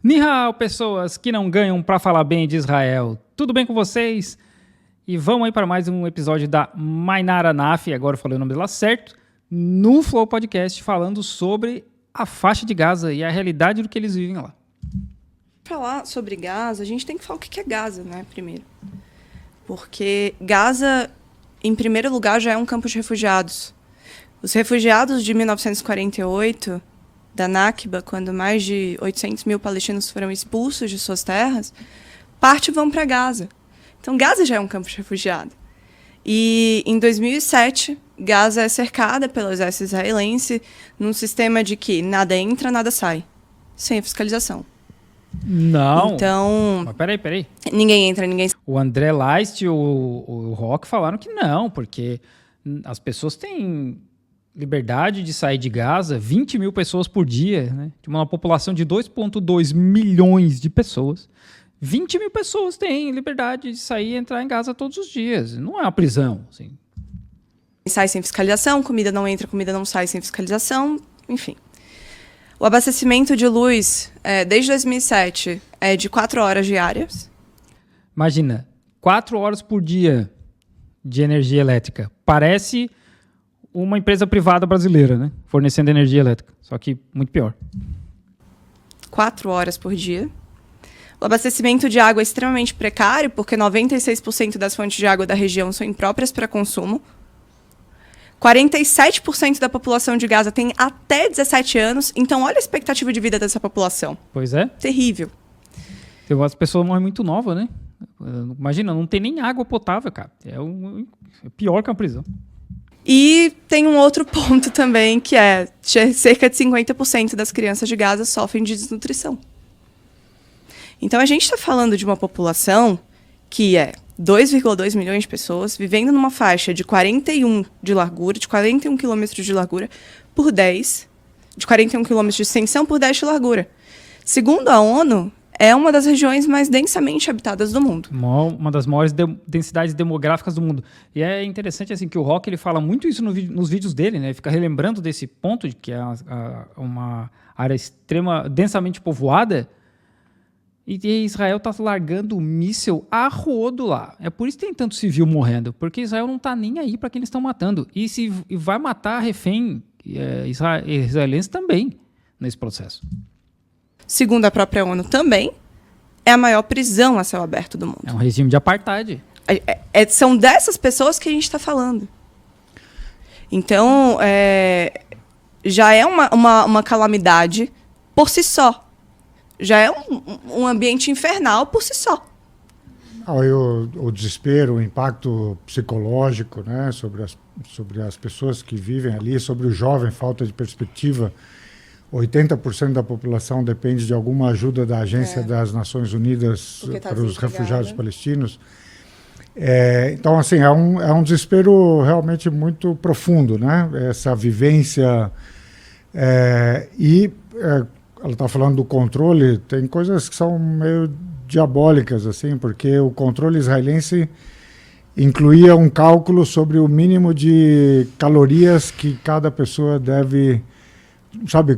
Ni hao, pessoas que não ganham pra falar bem de Israel. Tudo bem com vocês? E vamos aí para mais um episódio da Mainara Naf, agora eu falei o nome dela certo, no Flow Podcast, falando sobre a faixa de Gaza e a realidade do que eles vivem lá. Para falar sobre Gaza, a gente tem que falar o que é Gaza, né, primeiro. Porque Gaza, em primeiro lugar, já é um campo de refugiados. Os refugiados de 1948... da Nakba, quando mais de 800 mil palestinos foram expulsos de suas terras, parte vão para Gaza. Então, Gaza já é um campo de refugiado. E, em 2007, Gaza é cercada pelo exército israelense num sistema de que nada entra, nada sai. Sem a fiscalização. Não. Então... Mas peraí. Ninguém entra, ninguém sai. O André Leist e o Rock falaram que não, porque as pessoas têm... liberdade de sair de Gaza, 20 mil pessoas por dia, né? De uma população de 2,2 milhões de pessoas. 20 mil pessoas têm liberdade de sair e entrar em Gaza todos os dias. Não é uma prisão. Assim. Sai sem fiscalização, comida não entra, comida não sai sem fiscalização, enfim. O abastecimento de luz, desde 2007, é de 4 horas diárias. Imagina, 4 horas por dia de energia elétrica. Parece... uma empresa privada brasileira, né? Fornecendo energia elétrica, só que muito pior. 4 horas por dia. O abastecimento de água é extremamente precário, porque 96% das fontes de água da região são impróprias para consumo. 47% da população de Gaza tem até 17 anos, então olha a expectativa de vida dessa população. Pois é. Terrível. As pessoas morrem muito novas, né? Imagina, não tem nem água potável, cara. É pior que uma prisão. E tem um outro ponto também, que é cerca de 50% das crianças de Gaza sofrem de desnutrição. Então, a gente está falando de uma população que é 2,2 milhões de pessoas vivendo numa faixa de 41 de largura, de 41 quilômetros de largura por 10, de 41 quilômetros de extensão por 10 de largura. Segundo a ONU, é uma das regiões mais densamente habitadas do mundo. Uma das maiores densidades demográficas do mundo. E é interessante assim que o Rock ele fala muito isso nos vídeos dele, né? Ele fica relembrando desse ponto de que é uma área densamente povoada e Israel está largando míssil a rodo lá. É por isso que tem tanto civil morrendo, porque Israel não está nem aí para quem eles estão matando. E vai matar refém israelense também nesse processo. Segundo a própria ONU também, é a maior prisão a céu aberto do mundo. É um regime de apartheid. São dessas pessoas que a gente está falando. Então, já é uma calamidade por si só. Já é um ambiente infernal por si só. O desespero, o impacto psicológico, né, sobre as pessoas que vivem ali, sobre o jovem, falta de perspectiva. 80% da população depende de alguma ajuda da Agência das Nações Unidas para os refugiados palestinos. Então, assim, é um desespero realmente muito profundo, né? Essa vivência. Ela está falando do controle, tem coisas que são meio diabólicas, assim, porque o controle israelense incluía um cálculo sobre o mínimo de calorias que cada pessoa deve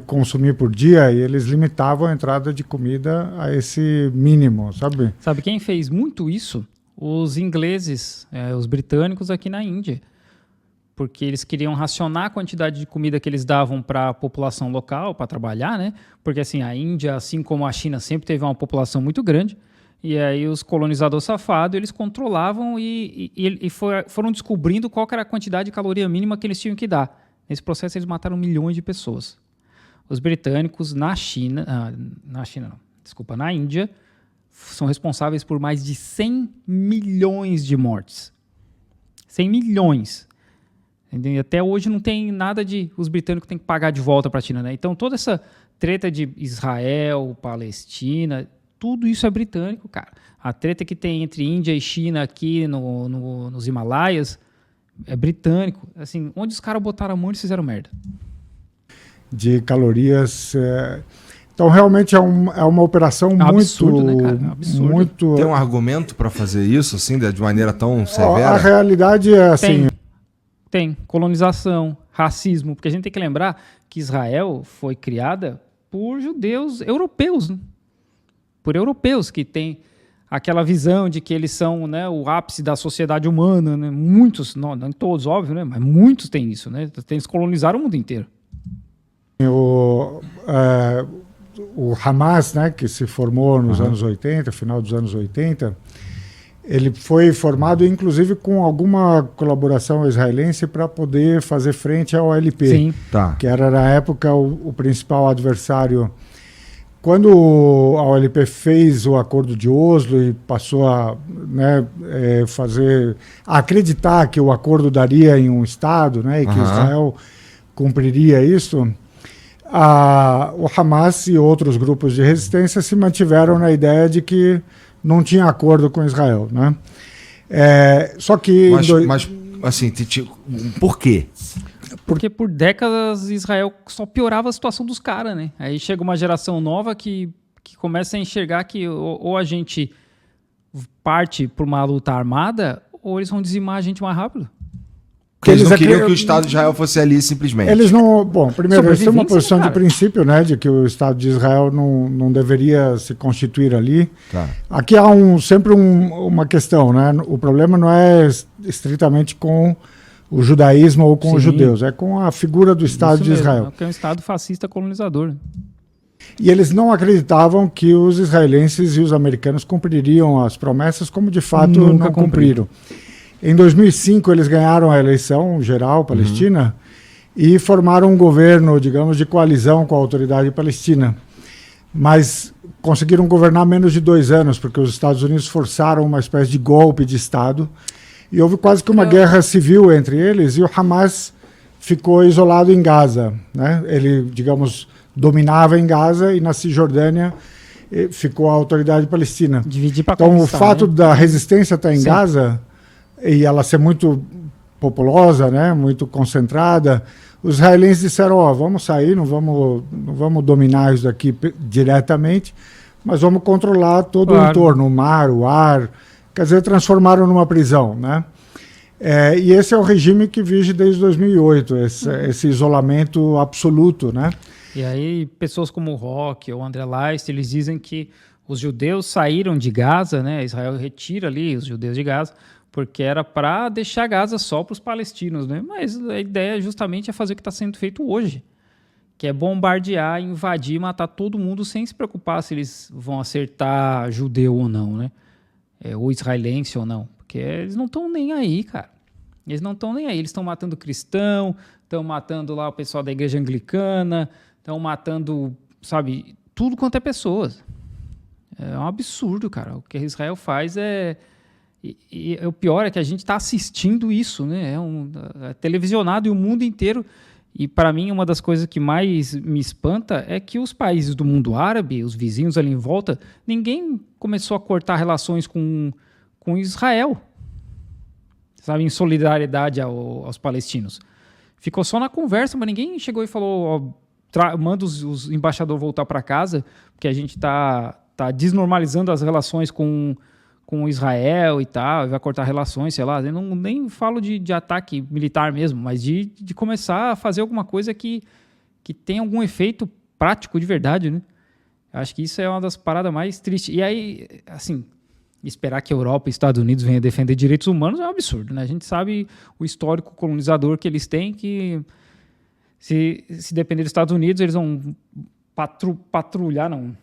consumir por dia, e eles limitavam a entrada de comida a esse mínimo, sabe? Sabe quem fez muito isso? Os ingleses, os britânicos aqui na Índia. Porque eles queriam racionar a quantidade de comida que eles davam para a população local, para trabalhar, né? Porque assim, a Índia, assim como a China, sempre teve uma população muito grande. E aí os colonizadores safados, eles controlavam e foram descobrindo qual era a quantidade de caloria mínima que eles tinham que dar. Nesse processo, eles mataram milhões de pessoas. Os britânicos na Índia, são responsáveis por mais de 100 milhões de mortes. 100 milhões. E até hoje não tem nada de... Os britânicos têm que pagar de volta para a China, né? Então, toda essa treta de Israel, Palestina, tudo isso é britânico, cara. A treta que tem entre Índia e China aqui nos Himalaias é britânico. Assim, onde os caras botaram a mão, eles fizeram merda. De calorias... Então, realmente, é uma operação muito... absurdo, né, cara? Absurdo. Muito... Tem um argumento para fazer isso, assim, de maneira tão severa? A realidade é assim... Tem colonização, racismo, porque a gente tem que lembrar que Israel foi criada por judeus europeus, né? por europeus que têm aquela visão de que eles são, né, o ápice da sociedade humana, né? Muitos, não todos, óbvio, né, mas muitos têm isso, né? Eles colonizaram o mundo inteiro. O Hamas, né, que se formou nos anos 80, final dos anos 80, ele foi formado inclusive com alguma colaboração israelense para poder fazer frente ao OLP, Sim. Que era na época o principal adversário. Quando a OLP fez o acordo de Oslo e passou a, né, acreditar que o acordo daria em um Estado, né, e que Israel cumpriria isso, o Hamas e outros grupos de resistência se mantiveram na ideia de que não tinha acordo com Israel, né? Só que... Mas assim, por quê? Porque por décadas Israel só piorava a situação dos caras, né? Aí chega uma geração nova que começa a enxergar que ou a gente parte por uma luta armada ou eles vão dizimar a gente mais rápido. Porque eles não queriam que o Estado de Israel fosse ali simplesmente. Eles não... Bom, primeiro, eles têm uma posição de princípio, né, de que o Estado de Israel não deveria se constituir ali. Tá. Aqui há sempre uma questão, né? O problema não é estritamente com o judaísmo ou com os judeus, é com a figura do Estado de Israel. Que é um Estado fascista colonizador. E eles não acreditavam que os israelenses e os americanos cumpririam as promessas, como de fato Nunca não cumpriram. Em 2005, eles ganharam a eleição geral palestina e formaram um governo, digamos, de coalizão com a autoridade palestina. Mas conseguiram governar menos de 2 anos, porque os Estados Unidos forçaram uma espécie de golpe de Estado. E houve quase que uma guerra civil entre eles, e o Hamas ficou isolado em Gaza, né? Ele, digamos, dominava em Gaza e na Cisjordânia ficou a autoridade palestina. Então, o fato da resistência estar em Gaza e ela ser muito populosa, né, muito concentrada, os israelenses disseram, vamos sair, não vamos dominar isso daqui diretamente, mas vamos controlar todo o entorno, o mar, o ar, quer dizer, transformaram numa prisão, né? E esse é o regime que vige desde 2008, esse isolamento absoluto, né? E aí, pessoas como o Rock ou o André Leist, eles dizem que os judeus saíram de Gaza, né? Israel retira ali os judeus de Gaza, porque era para deixar Gaza só para os palestinos, né? Mas a ideia justamente é fazer o que está sendo feito hoje, que é bombardear, invadir, matar todo mundo sem se preocupar se eles vão acertar judeu ou não, né? Ou israelense ou não, porque eles não estão nem aí, cara. Eles não estão nem aí, eles estão matando cristão, estão matando lá o pessoal da igreja anglicana, estão matando, sabe, tudo quanto é pessoas. É um absurdo, cara. O que Israel faz E o pior é que a gente está assistindo isso, né? É televisionado e o mundo inteiro. E, para mim, uma das coisas que mais me espanta é que os países do mundo árabe, os vizinhos ali em volta, ninguém começou a cortar relações com Israel, sabe? Em solidariedade aos palestinos. Ficou só na conversa, mas ninguém chegou e falou, manda os embaixadores voltar para casa, porque a gente está desnormalizando as relações com Israel e tal, vai cortar relações, sei lá. Eu nem falo de ataque militar mesmo, mas de começar a fazer alguma coisa que tenha algum efeito prático de verdade, né? Acho que isso é uma das paradas mais tristes. E aí, assim, esperar que a Europa e os Estados Unidos venham defender direitos humanos é um absurdo, né? A gente sabe o histórico colonizador que eles têm, que se depender dos Estados Unidos, eles vão patrulhar, não...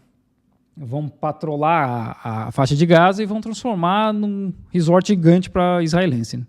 vão patrolar a faixa de Gaza e vão transformar num resort gigante para israelense. Né?